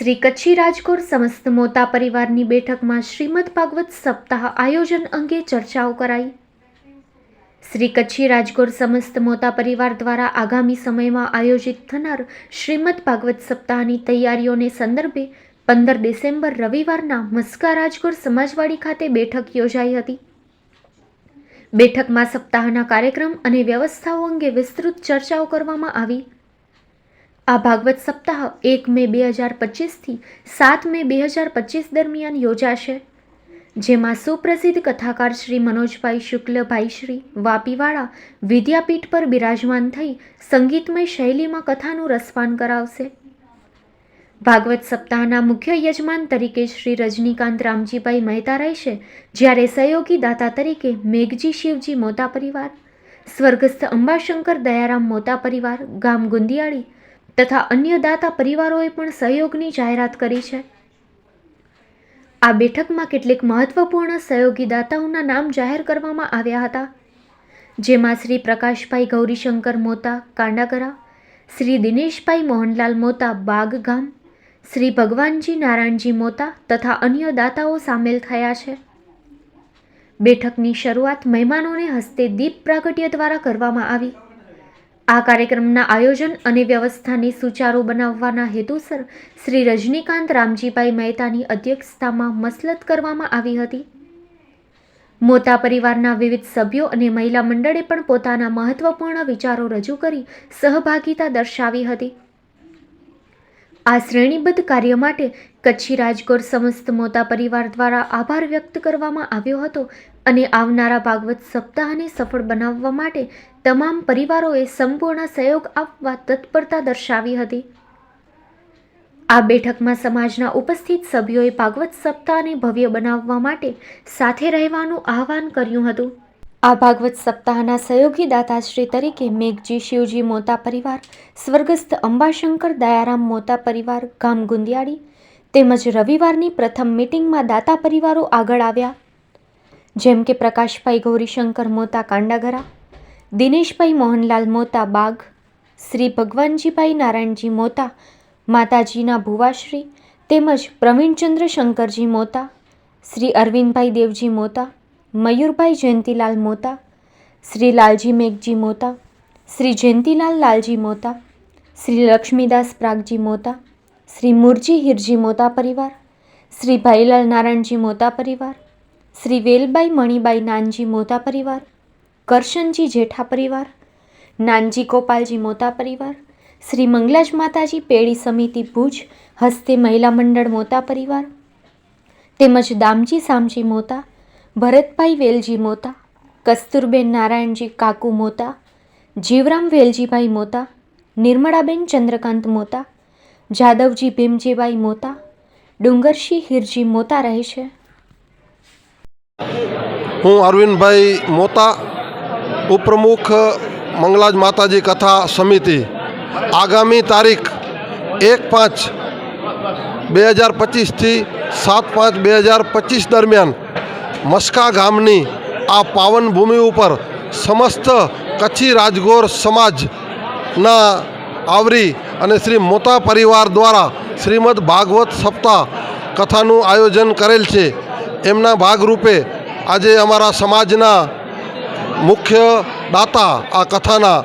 શ્રી કચ્છી રાજકોટ સમસ્ત મોતા પરિવારની બેઠકમાં શ્રીમદ ભાગવત સપ્તાહ આયોજન અંગે ચર્ચાઓ કરાઈ। શ્રી કચ્છી રાજકોટ સમસ્ત મોતા પરિવાર દ્વારા આગામી સમયમાં આયોજિત થનાર શ્રીમદ ભાગવત સપ્તાહની તૈયારીઓને સંદર્ભે 15 ડિસેમ્બર રવિવારના મસ્કા રાજકોટ સમાજવાડી ખાતે બેઠક યોજાઈ હતી। બેઠકમાં સપ્તાહના કાર્યક્રમ અને વ્યવસ્થાઓ અંગે વિસ્તૃત ચર્ચાઓ કરવામાં આવી। આ ભાગવત સપ્તાહ 1 મે 2025 થી 7 મે 2025 દરમિયાન યોજાશે, જેમાં સુપ્રસિદ્ધ કથાકાર શ્રી મનોજભાઈ શુક્લભાઈ શ્રી વાપીવાળા વિદ્યાપીઠ પર બિરાજમાન થઈ સંગીતમય શૈલીમાં કથાનું રસપાન કરાવશે। ભાગવત સપ્તાહના મુખ્ય યજમાન તરીકે શ્રી રજનીકાંત રામજીભાઈ મહેતા રહેશે, જ્યારે સહયોગી દાતા તરીકે મેઘજી શિવજી મોતા પરિવાર, સ્વર્ગસ્થ અંબાશંકર દયારામ મોતા પરિવાર ગામ ગુંદિયાળી તથા અન્ય દાતા પરિવારોએ પણ સહયોગની જાહેરાત કરી છે। આ બેઠકમાં કેટલીક મહત્વપૂર્ણ સહયોગી દાતાઓના નામ જાહેર કરવામાં આવ્યા હતા, જેમાં શ્રી પ્રકાશભાઈ ગૌરીશંકર મોતા કાંડાગરા, શ્રી દિનેશભાઈ મોહનલાલ મોતા બાગ ગામ, શ્રી ભગવાનજી નારાયણજી મોતા તથા અન્ય દાતાઓ સામેલ થયા છે। બેઠકની શરૂઆત મહેમાનોને હસ્તે દીપ પ્રાગટ્ય દ્વારા કરવામાં આવી। આ કાર્યક્રમના આયોજન અને વ્યવસ્થાને સુચારુ બનાવવાના હેતુસર શ્રી રજનીકાંત રામજીભાઈ મહેતાની અધ્યક્ષતામાં મસલત કરવામાં આવી હતી। મોતા પરિવારના વિવિધ સભ્યો અને મહિલા મંડળે પણ પોતાના મહત્વપૂર્ણ વિચારો રજૂ કરી સહભાગિતા દર્શાવી હતી। આ શ્રેણીબદ્ધ કાર્ય માટે કચ્છી રાજકોટ સમસ્ત મોતા પરિવાર દ્વારા આભાર વ્યક્ત કરવામાં આવ્યો હતો અને આવનારા ભાગવત સપ્તાહને સફળ બનાવવા માટે તમામ પરિવારોએ સંપૂર્ણ સહયોગ આપવા તત્પરતા દર્શાવી હતી। આ બેઠકમાં સમાજના ઉપસ્થિત સભ્યોએ ભાગવત સપ્તાહને ભવ્ય બનાવવા માટે સાથે રહેવાનું આહવાન કર્યું હતું। આ ભાગવત સપ્તાહના સહયોગી દાતાશ્રી તરીકે મેઘજી શિવજી મોતા પરિવાર, સ્વર્ગસ્થ અંબાશંકર દયારામ મોતા પરિવાર ગામ ગુંદિયાળી તેમજ રવિવારની પ્રથમ મીટિંગમાં દાતા પરિવારો આગળ આવ્યા, જેમ કે પ્રકાશભાઈ ગૌરીશંકર મોતા કાંડાગરા, દિનેશભાઈ મોહનલાલ મોતા બાગ, શ્રી ભગવાનજીભાઈ નારાયણજી મોતા માતાજીના ભુવાશ્રી તેમજ પ્રવીણચંદ્ર શંકરજી મોતા, શ્રી અરવિંદભાઈ દેવજી મોતા, મયુરભાઈ જયંતિલાલ મોતા, શ્રી લાલજી મેઘજી મોતા, શ્રી જયંતિલાલ લાલજી મોતા, શ્રી લક્ષ્મીદાસ પ્રાગજી મોતા, શ્રી મુરજી હિરજી મોતા પરિવાર, શ્રી ભાઈલાલ નારાયણજી મોતા પરિવાર, શ્રી વેલબાઈ મણિબાઈ નાનજી મોતા પરિવાર, કરશનજી જેઠા પરિવાર, નાનજી ગોપાલજી મોતા પરિવાર, શ્રી મંગલાજ માતાજી પેઢી સમિતિ ભુજ હસ્તે મહિલા મંડળ મોતા પરિવાર તેમજ દામજી સામજી મોતા, ભરતભાઈ વેલજી મોતા, કસ્તુરબેન નારાયણજી કાકુ મોતા, જીવરામ વેલજીભાઈ મોતા, નિર્મળાબેન ચંદ્રકાંત મોતા, જાદવજી ભીમજીભાઈ મોતા, ડુંગરશી હિરજી મોતા રહેશે। હું અરવિંદભાઈ મોતા, ઉપપ્રમુખ મંગલાજ માતાજી કથા સમિતિ, આગામી તારીખ 1/5/2025 થી 7/5/2025 દરમિયાન મસ્કા ગામની આ પાવન ભૂમિ ઉપર સમસ્ત કચ્છી રાજગોર સમાજના આવરી અને શ્રી મોતા પરિવાર દ્વારા શ્રીમદ ભાગવત સપ્તાહ કથાનું આયોજન કરેલ છે। એમના ભાગરૂપે આજે અમારા સમાજના મુખ્ય દાતા આ કથાના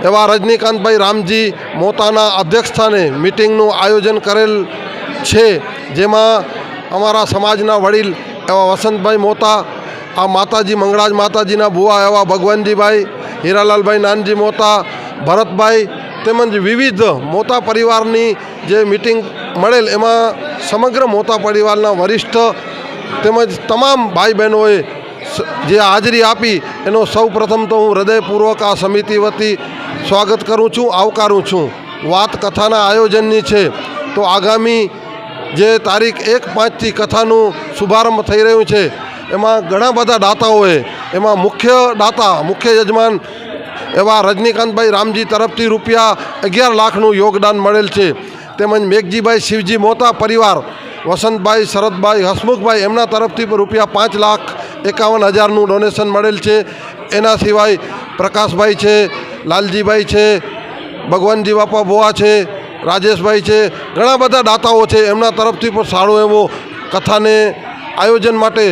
એવા રજનીકાંતભાઈ રામજી મોતાના અધ્યક્ષસ્થાને મિટિંગનું આયોજન કરેલ છે, જેમાં અમારા સમાજના વડીલ એવા વસંતભાઈ મોતા, આ માતાજી મંગળાજ માતાજીના ભુવા એવા ભગવાનજીભાઈ, હીરાલાલભાઈ નાનજી મોતા, ભરતભાઈ તેમજ વિવિધ મોતા પરિવારની જે મિટિંગ મળેલ એમાં સમગ્ર મોતા પરિવારના વરિષ્ઠ તેમજ તમામ ભાઈ બહેનોએ જે હાજરી આપી એનો સૌ પ્રથમ તો હું હૃદયપૂર્વક આ સમિતિ વતી સ્વાગત કરું છું, આવકારું છું। વાત કથાના આયોજનની છે તો આગામી જે તારીખ 1/5થી કથાનું શુભારંભ થઈ રહ્યું છે, એમાં ઘણા બધા દાતાઓએ, એમાં મુખ્ય યજમાન એવા રજનીકાંતભાઈ રામજી તરફથી ₹11 લાખનું યોગદાન મળેલ છે, તેમજ મેઘજીભાઈ શિવજી મોતા પરિવાર, વસંતભાઈ, શરદભાઈ, હસમુખભાઈ એમના તરફથી ₹5,51,000નું ડોનેશન મળેલ છે। એના સિવાય પ્રકાશભાઈ છે, લાલજીભાઈ છે, ભગવાનજી બાપા ભુવા છે, રાજેશભાઈ છે, ઘણા બધા દાતાઓ છે, એમના તરફથી પણ સારો એવો કથાને આયોજન માટે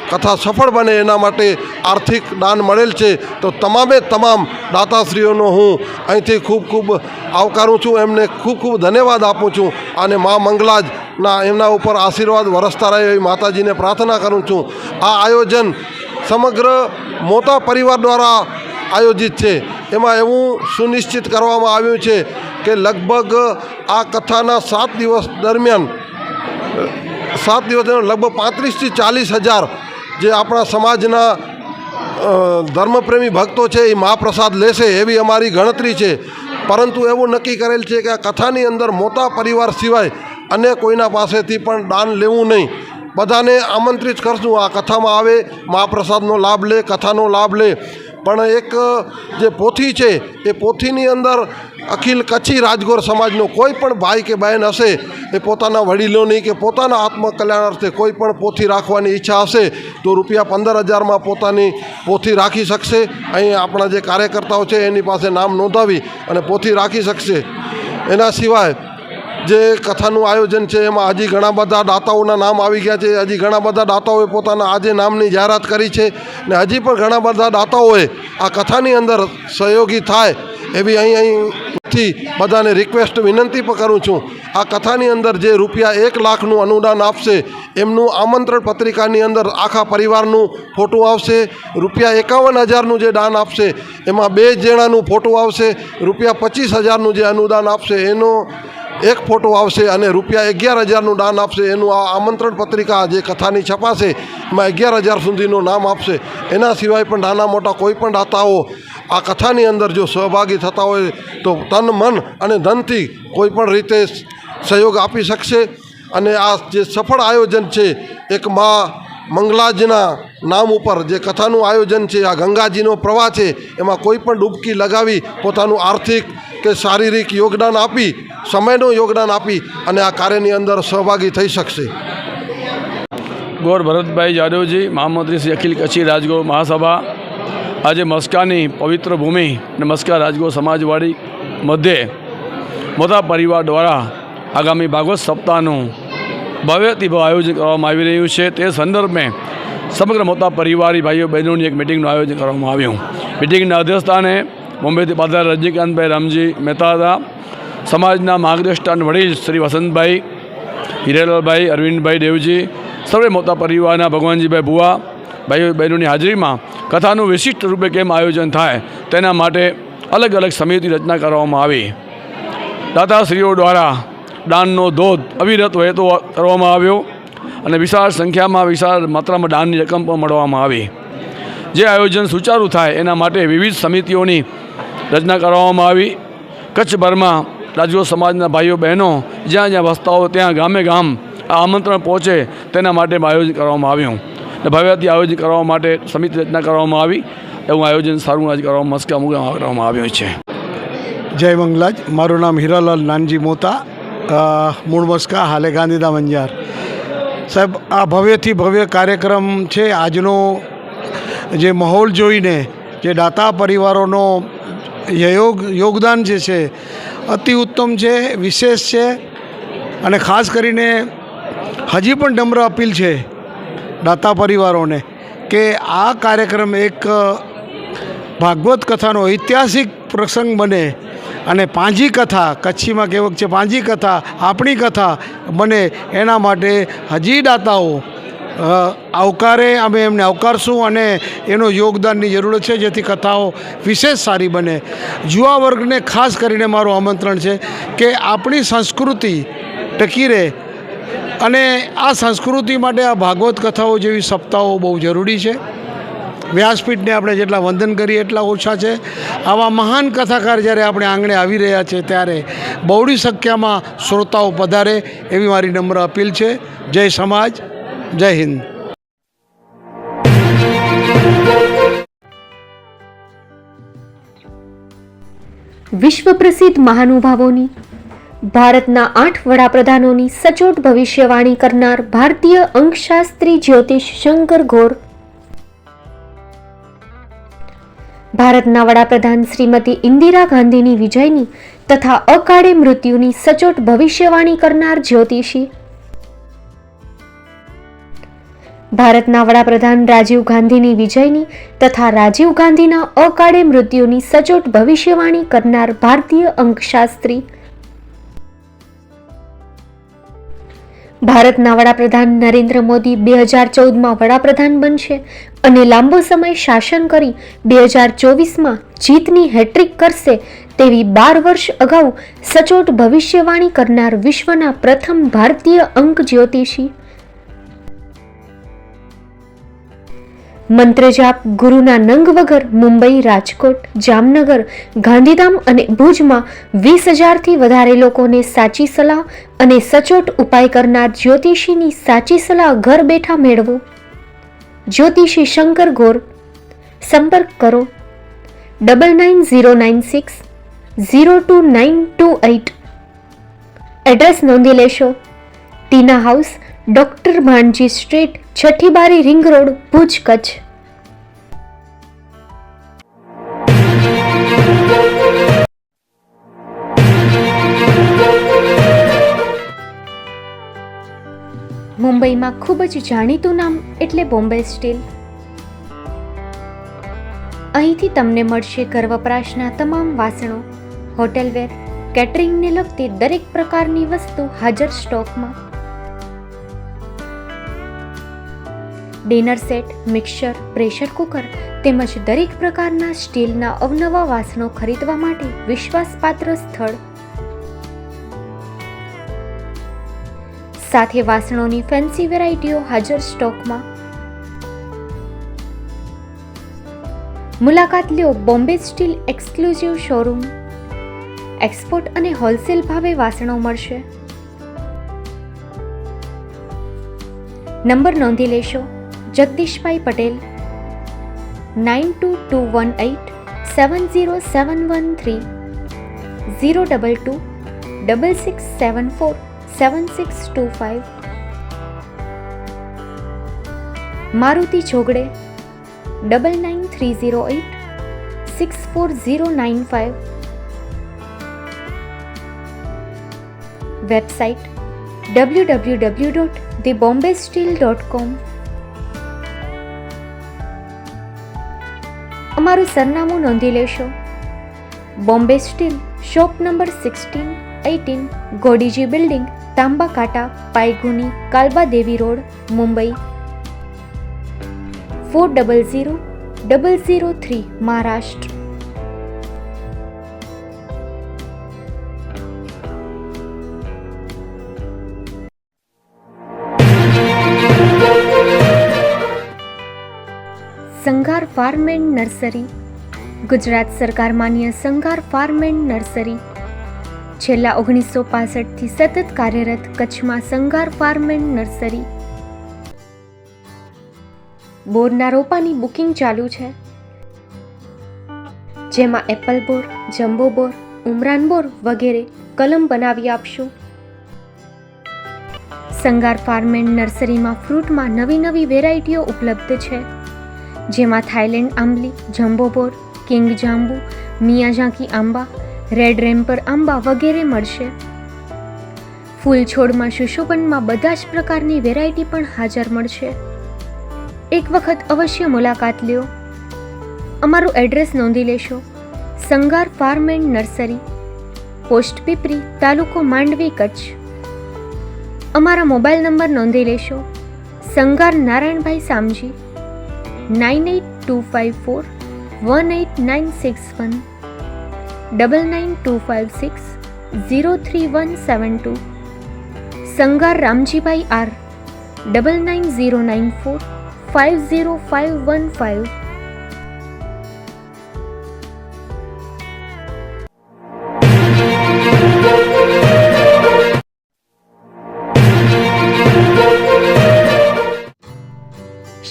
કથા સફળ બને એના માટે આર્થિક દાન મળેલ છે. તો તમામે તમામ દાતાશ્રીઓનો હું અહીંથી ખૂબ ખૂબ આવકારું છું, એમને ખૂબ ખૂબ ધન્યવાદ આપું છું અને મા મંગલાજના એમના ઉપર આશીર્વાદ વરસતા રહે એવી માતાજીને પ્રાર્થના કરું છું. આ આયોજન સમગ્ર મોટા પરિવાર દ્વારા આયોજિત છે. એમાં એવું સુનિશ્ચિત કરવામાં આવ્યું છે કે લગભગ આ કથાના 7 દિવસ દરમિયાન લગભગ 35થી 40 હજાર જે આપણા સમાજના ધર્મપ્રેમી ભક્તો છે એ મહાપ્રસાદ લેશે એવી અમારી ગણતરી છે. પરંતુ એવું નક્કી કરેલ છે કે આ કથાની અંદર મોટા પરિવાર સિવાય અન્ય કોઈના પાસેથી પણ દાન લેવું નહીં. બધાને આમંત્રિત કરશું આ કથામાં આવે, મહાપ્રસાદનો લાભ લે, કથાનો લાભ લે. પણ એક જે પોથી છે એ પોથીની અંદર અખિલ કચ્છી રાજગોર સમાજનો કોઈ પણ ભાઈ કે બહેન હશે એ પોતાના વડીલોની કે પોતાના આત્મકલ્યાણ અર્થે કોઈ પણ પોથી રાખવાની ઈચ્છા હશે તો ₹15,000માં પોતાની પોથી રાખી શકશે. અહીં આપણા જે કાર્યકર્તાઓ છે એની પાસે નામ નોંધાવી અને પોથી રાખી શકશે. એના સિવાય જે કથાનું આયોજન છે એમાં હજી ઘણા બધા દાતાઓના નામ આવી ગયા છે. હજી ઘણા બધા દાતાઓએ પોતાના આજે નામની જાહેરાત કરી છે ને હજી પણ ઘણા બધા દાતાઓએ આ કથાની અંદર સહયોગી થાય એવી અહીંથી બધાને રિક્વેસ્ટ વિનંતી પણ કરું છું. આ કથાની અંદર જે ₹1 લાખનું અનુદાન આપશે એમનું આમંત્રણ પત્રિકાની અંદર આખા પરિવારનું ફોટો આવશે. ₹51,000નું જે દાન આપશે એમાં 2 જણાનું ફોટો આવશે. ₹25,000નું જે અનુદાન આપશે એનો એક ફોટો આવશે અને ₹11,000નું દાન આપશે એનું આ આમંત્રણ પત્રિકા જે કથાની છપાશે એમાં 11,000 સુધીનું નામ આપશે. એના સિવાય પણ નાના મોટા કોઈ પણ દાતાઓ આ કથાની અંદર જો સહભાગી થતા હોય તો તન મન અને ધનથી કોઈ પણ રીતે સહયોગ આપી શકશે. અને આ જે સફળ આયોજન છે એક મા મંગલાજના નામ ઉપર જે કથાનું આયોજન છે, આ ગંગાજીનો પ્રવાહ છે, એમાં કોઈ પણ ડૂબકી લગાવી પોતાનું આર્થિક કે શારીરિક યોગદાન આપી, સમયનું યોગદાન આપી અને આ કાર્યની અંદર સહભાગી થઈ શકશે. ગોર ભરતભાઈ જાદવજી, મહામંત્રી શ્રી અખિલ કચ્છી રાજગોર મહાસભા, આજે મસ્કાની પવિત્ર ભૂમિ અને મસ્કા રાજગોર સમાજવાડી મધ્યે મોટા પરિવાર દ્વારા આગામી ભાગવત સપ્તાહનું ભવ્યથી ભવ્ય આયોજન કરવામાં આવી રહ્યું છે. તે સંદર્ભમાં સમગ્ર મોટા પરિવારી ભાઈઓ બહેનોની એક મિટિંગનું આયોજન કરવામાં આવ્યું. મિટિંગના અધ્યક્ષસ્થાને બોમ્બેથી પાદર રજનીકાંતભાઈ રામજી મહેતા હતા. સમાજના માર્ગદર્શક અને વડીલ શ્રી વસંતભાઈ, હિરેલાલભાઈ, અરવિંદભાઈ દેવજી, સર્વે મોટા પરિવારના ભગવાનજીભાઈ ભુવા, ભાઈઓ બહેનોની હાજરીમાં કથાનું વિશિષ્ટ રૂપે કેમ આયોજન થાય તેના માટે અલગ અલગ સમિતિ રચના કરવામાં આવી. દાતાશ્રીઓ દ્વારા દાનનો ધોધ અવિરત વહેતો કરવામાં આવ્યો અને વિશાળ સંખ્યામાં વિશાળ માત્રામાં દાનની રકમ પણ મળવામાં આવી. જે આયોજન સુચારું થાય એના માટે વિવિધ સમિતિઓની રચના કરવામાં આવી. કચ્છભરમાં રાજગોર સમાજના ભાઈઓ બહેનો જ્યાં જ્યાં વસતા હોય ત્યાં ગામે ગામ આ આમંત્રણ પહોંચે તેના માટે આયોજન કરવામાં આવ્યું અને ભવ્યથી આયોજન કરવા માટે સમિતિ રચના કરવામાં આવી. એવું આયોજન સારું આજે કરવામાં આવ્યું છે. જય મંગલાજ. મારું નામ હીરાલાલ નાનજી મોતા, મૂળ મસ્કા, હાલે ગાંધીધામ અંજાર. સાહેબ, આ ભવ્યથી ભવ્ય કાર્યક્રમ છે. આજનો જે માહોલ જોઈને જે દાતા પરિવારોનો યોગદાન જે છે અતિ ઉત્તમ છે, વિશેષ છે. અને ખાસ કરીને હજી પણ નમ્ર અપીલ છે દાતા પરિવારોને કે આ કાર્યક્રમ એક ભાગવત કથાનો ઐતિહાસિક પ્રસંગ બને અને પાંજી કથા, કચ્છીમાં કહેવત છે પાંજી કથા આપણી કથા બને, એના માટે હજી દાતાઓ આવકારે. અમે એમને આવકારશું અને એનો યોગદાનની જરૂર છે જેથી કથાઓ વિશેષ સારી બને. યુવા વર્ગને ખાસ કરીને મારું આમંત્રણ છે કે આપણી સંસ્કૃતિ ટકી રહે અને આ સંસ્કૃતિ માટે આ ભાગવત કથાઓ જેવી સપ્તાહો બહુ જરૂરી છે. વ્યાસપીઠને આપણે જેટલા વંદન કરીએ એટલા ઓછા છે. આવા મહાન કથાકાર જ્યારે આપણે આંગણે આવી રહ્યા છે ત્યારે બહોળી સંખ્યામાં શ્રોતાઓ પધારે એવી મારી નમ્ર અપીલ છે. જય સમાજ, જય હિન્દ. વિશ્વ પ્રસિદ્ધ મહાનુભાવોની, ભારતના 8 વડાપ્રધાનોની સચોટ ભવિષ્યવાણી કરનાર ભારતીય અંકશાસ્ત્રી જ્યોતિષ શંકર ઘોર, ભારતના વડાપ્રધાન શ્રીમતી ઇન્દિરા ગાંધીની વિજયની તથા અકાળે મૃત્યુની સચોટ ભવિષ્યવાણી કરનાર જ્યોતિષી. ભારતના વડાપ્રધાન રાજીવ ગાંધીની વિજયની તથા રાજીવ ગાંધીના અકાળે મૃત્યુની સચોટ ભવિષ્યવાણી કરનાર ભારતીય અંકશાસ્ત્રી. ભારતના વડાપ્રધાન નરેન્દ્ર મોદી 2014માં વડાપ્રધાન બનશે અને લાંબો સમય શાસન કરી 2024માં જીતની હેટ્રિક કરશે તેવી 12 વર્ષ અગાઉ સચોટ ભવિષ્યવાણી કરનાર વિશ્વના પ્રથમ ભારતીય અંક જ્યોતિષી. મંત્રજાપ ગુરુના નંગ વગર મુંબઈ, રાજકોટ, જામનગર, ગાંધીધામ અને ભુજમાં 20,000થી વધારે લોકોને સાચી સલાહ અને સચોટ ઉપાય કરનાર જ્યોતિષીની સાચી સલાહ ઘર બેઠા મેળવો. જ્યોતિષી શંકર ગોર. સંપર્ક કરો 9909602928. એડ્રેસ નોંધી લેશો. ટીના હાઉસ, ડોક્ટર ભાણજી સ્ટ્રીટ, છઠ્ઠી બારી, રિંગ રોડ, ભુજ, કચ્છ. મુંબઈમાં ખૂબ જ જાણીતું નામ એટલે બોમ્બે સ્ટીલ. અહીંથી તમને મળશે ઘર વપરાશના તમામ વાસણો, હોટેલવેર, કેટરિંગને લગતી દરેક પ્રકારની વસ્તુ હાજર સ્ટોકમાં. Dinner set, mixer, pressure cooker તેમજ દરેક પ્રકારના સ્ટીલના અવનવા વાસણો ખરીદવા માટે વિશ્વાસપાત્ર સ્થળ. સાથે વાસણોની ફેન્સી વેરાયટીઓ હાજર સ્ટોકમાં. મુલાકાત લ્યો Bombay steel exclusive showroom. Export અને હોલસેલ ભાવે વાસણો મળશે. નંબર નોંધી લેશો. જગદીશભાઈ પટેલ 9221870713 022 6674 7625. મારુતિ ચોગડે 9930864095. Website www.thebombasteel.com. અમારું સરનામું નોંધી લેશો. Bombay steel, shop number 16-18, Godiji building, Tamba Kanta, Pydhonie, Kalba Devi road, Mumbai 400003, Maharashtra. Sanghar farm and nursery. Gujarat સરકાર માન્ય સંઘાર ફાર્મ એન્ડ નર્સરી છેલ્લા 1965થી સતત કાર્યરત કચ્છમાં સંઘાર ફાર્મ એન્ડ નર્સરી. બોરના રોપાની બુકિંગ ચાલુ છે, જેમાં એપલ બોર, જમ્બો બોર, ઉમરાન બોર વગેરે કલમ બનાવી આપશું. સંઘાર ફાર્મ એન્ડ નર્સરીમાં ફ્રૂટમાં નવી નવી વેરાયટીઓ ઉપલબ્ધ છે, જેમાં થાઈલેન્ડ આંબલી, જમ્બો બોર, કિંગ જાંબુ, મિયાઝાકી આંબા, રેડ રેમ્પર આંબા વગેરે મળશે. ફૂલ છોડમાં સુશોભનમાં બધા જ પ્રકારની વેરાયટી પણ હાજર મળશે. એક વખત અવશ્ય મુલાકાત લ્યો. અમારું એડ્રેસ નોંધી લેશો. Sanghar farm and nursery, post Pipri, તાલુકો માંડવી, કચ્છ. અમારા મોબાઈલ નંબર નોંધી લેશો. Sanghar Narayanbhai Samji 9825418961 9925603172. Sanghar Ramjibhai R 9909450515.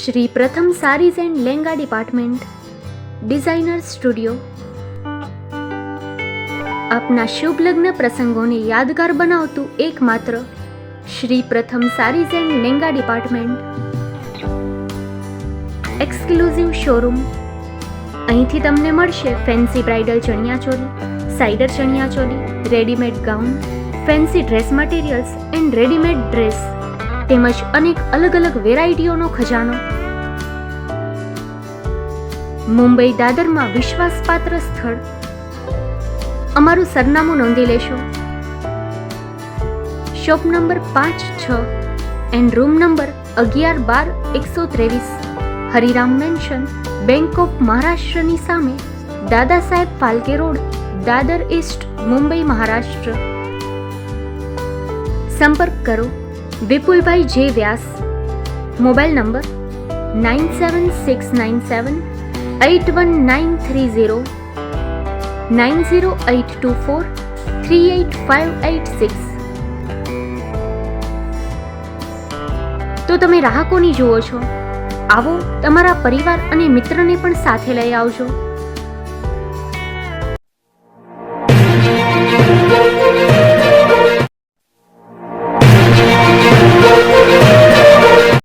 Shri Pratham sarees and Lenga department, designer studio. આપના શુભ લગ્ન પ્રસંગોને યાદગાર બનાવતું એકમાત્ર Shri Pratham sarees and Lenga department, exclusive showroom. અહીંથી તમને મળશે ફેન્સી બ્રાઇડલ ચણિયાચોળી, સાઇડર chaniya choli, readymade gown, fancy dress materials and readymade dress તેમજ અનેક અલગ અલગ વેરાયટીઓનો ખજાનો. મુંબઈ દાદરમાં વિશ્વાસપાત્ર સ્થળ. અમારું સરનામું નોંધી લેશો. Shop number 5-6 and room number 11-12-123, Hariram mansion, bank of મહારાષ્ટ્રની સામે, દાદા સાહેબ ફાલ્કે રોડ, દાદર ઈસ્ટ, મુંબઈ, મહારાષ્ટ્ર. સંપર્ક કરો વિપુલભાઈ જે વ્યાસ. Mobile number 9769781930, 9082438586. તો તમે રાહ કોની જુઓ છો? આવો, તમારા પરિવાર અને મિત્રને પણ સાથે લઈ આવજો.